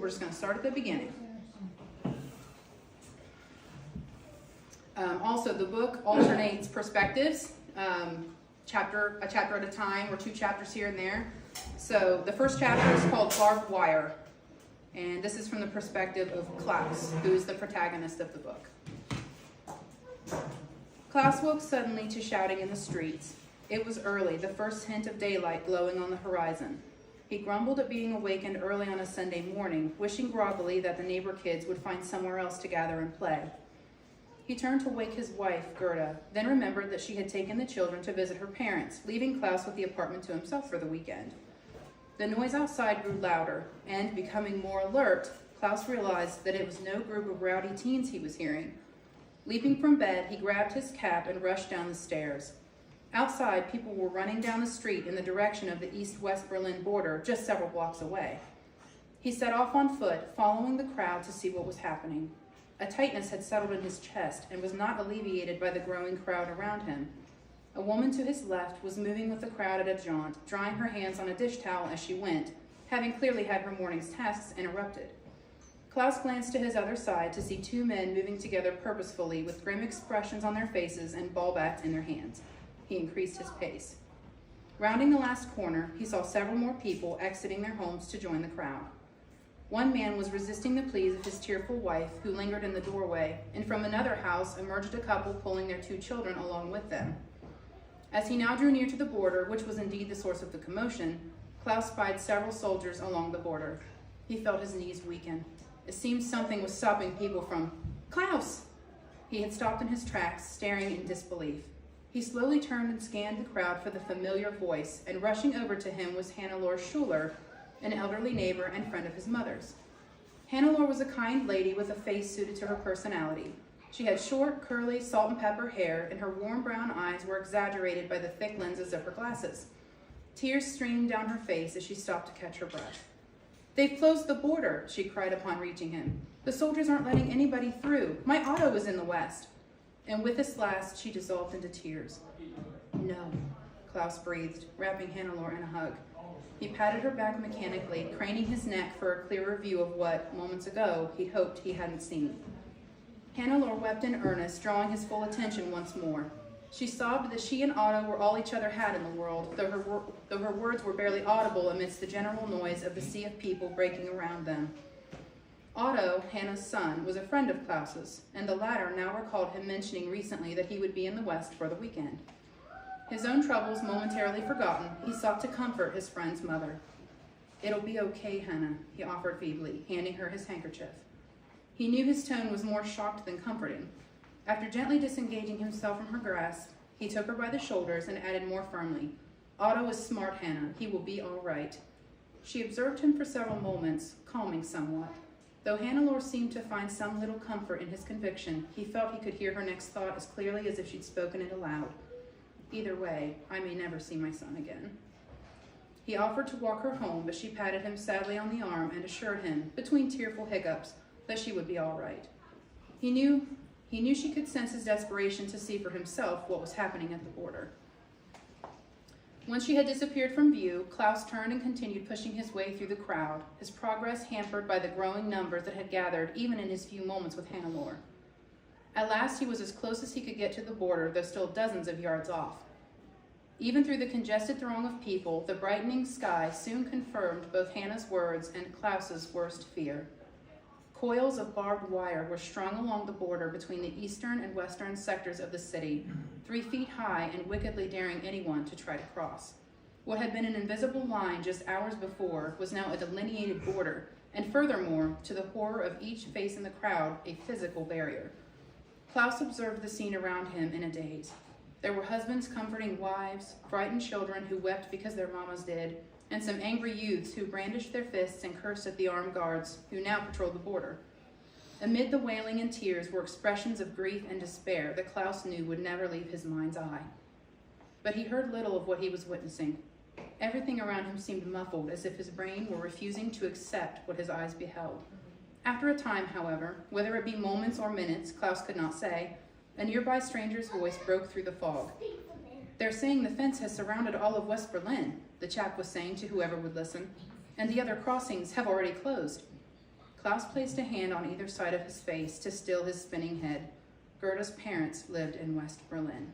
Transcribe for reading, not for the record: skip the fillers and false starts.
We're just going to start at the beginning. Also, the book alternates perspectives, a chapter at a time, or 2 chapters here and there. So the first chapter is called Barbed Wire, and this is from the perspective of Klaus, who is the protagonist of the book. Klaus woke suddenly to shouting in the streets. It was early, the first hint of daylight glowing on the horizon. He grumbled at being awakened early on a Sunday morning, wishing groggily that the neighbor kids would find somewhere else to gather and play. He turned to wake his wife, Gerda, then remembered that she had taken the children to visit her parents, leaving Klaus with the apartment to himself for the weekend. The noise outside grew louder, and, becoming more alert, Klaus realized that it was no group of rowdy teens he was hearing. Leaping from bed, he grabbed his cap and rushed down the stairs. Outside, people were running down the street in the direction of the East-West Berlin border, just several blocks away. He set off on foot, following the crowd to see what was happening. A tightness had settled in his chest and was not alleviated by the growing crowd around him. A woman to his left was moving with the crowd at a jaunt, drying her hands on a dish towel as she went, having clearly had her morning's tasks interrupted. Klaus glanced to his other side to see 2 men moving together purposefully with grim expressions on their faces and ball bats in their hands. He increased his pace. Rounding the last corner, he saw several more people exiting their homes to join the crowd. One man was resisting the pleas of his tearful wife, who lingered in the doorway, and from another house emerged a couple pulling their 2 children along with them. As he now drew near to the border, which was indeed the source of the commotion, Klaus spied several soldiers along the border. He felt his knees weaken. It seemed something was stopping people from, Klaus! He had stopped in his tracks, staring in disbelief. He slowly turned and scanned the crowd for the familiar voice, and rushing over to him was Hannelore Schuler, an elderly neighbor and friend of his mother's. Hannelore was a kind lady with a face suited to her personality. She had short, curly, salt and pepper hair, and her warm brown eyes were exaggerated by the thick lenses of her glasses. Tears streamed down her face as she stopped to catch her breath. "They've closed the border," she cried upon reaching him. "The soldiers aren't letting anybody through. My auto is in the west." And with this last, she dissolved into tears. "No," Klaus breathed, wrapping Hannelore in a hug. He patted her back mechanically, craning his neck for a clearer view of what, moments ago, he'd hoped he hadn't seen. Hannelore wept in earnest, drawing his full attention once more. She sobbed that she and Otto were all each other had in the world, though her words were barely audible amidst the general noise of the sea of people breaking around them. Otto, Hannah's son, was a friend of Klaus's, and the latter now recalled him mentioning recently that he would be in the West for the weekend. His own troubles momentarily forgotten, he sought to comfort his friend's mother. "It'll be okay, Hannah," he offered feebly, handing her his handkerchief. He knew his tone was more shocked than comforting. After gently disengaging himself from her grasp, he took her by the shoulders and added more firmly, "Otto is smart, Hannah. He will be all right." She observed him for several moments, calming somewhat. Though Hannelore seemed to find some little comfort in his conviction, he felt he could hear her next thought as clearly as if she'd spoken it aloud. "Either way, I may never see my son again." He offered to walk her home, but she patted him sadly on the arm and assured him, between tearful hiccups, that she would be all right. He knew she could sense his desperation to see for himself what was happening at the border. Once she had disappeared from view, Klaus turned and continued pushing his way through the crowd, his progress hampered by the growing numbers that had gathered even in his few moments with Hannelore. At last he was as close as he could get to the border, though still dozens of yards off. Even through the congested throng of people, the brightening sky soon confirmed both Hannah's words and Klaus's worst fear. Coils of barbed wire were strung along the border between the eastern and western sectors of the city, 3 feet high and wickedly daring anyone to try to cross. What had been an invisible line just hours before was now a delineated border, and furthermore, to the horror of each face in the crowd, a physical barrier. Klaus observed the scene around him in a daze. There were husbands comforting wives, frightened children who wept because their mamas did, and some angry youths who brandished their fists and cursed at the armed guards who now patrolled the border. Amid the wailing and tears were expressions of grief and despair that Klaus knew would never leave his mind's eye. But he heard little of what he was witnessing. Everything around him seemed muffled, as if his brain were refusing to accept what his eyes beheld. After a time, however, whether it be moments or minutes, Klaus could not say, a nearby stranger's voice broke through the fog. "They're saying the fence has surrounded all of West Berlin," the chap was saying to whoever would listen, "and the other crossings have already closed." Klaus placed a hand on either side of his face to still his spinning head. Gerda's parents lived in West Berlin.